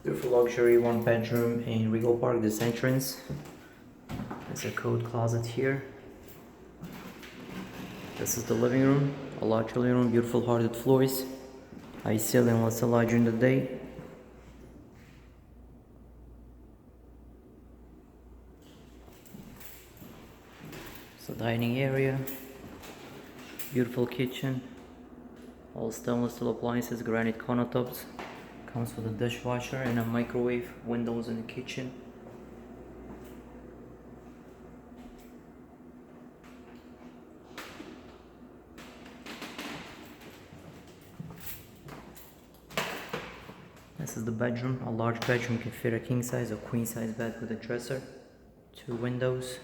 Beautiful luxury one bedroom in Rego Park, this entrance. There's a coat closet here. This is the living room, a large living room, beautiful hardwood floors. High ceiling, lots of light during the day. It's a dining area, beautiful kitchen, all stainless steel appliances, granite countertops. Comes with a dishwasher and a microwave, windows in the kitchen. This is the bedroom, a large bedroom, can fit a king size or queen size bed with a dresser, 2 windows.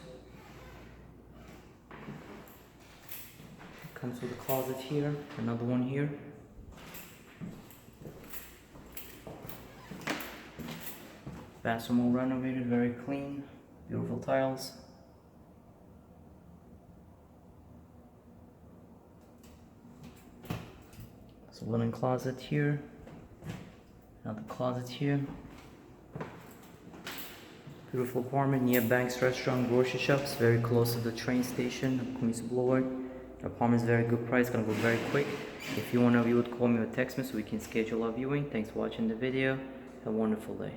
Comes with a closet here, another one here. Bathroom all renovated, very clean, beautiful tiles. There's a linen closet here, another closet here. Beautiful apartment near banks, restaurant, grocery shops, very close to the train station, Queens Boulevard. The apartment is very good price, gonna go very quick. If you want to view it, call me or text me so we can schedule a viewing. Thanks for watching the video. Have a wonderful day.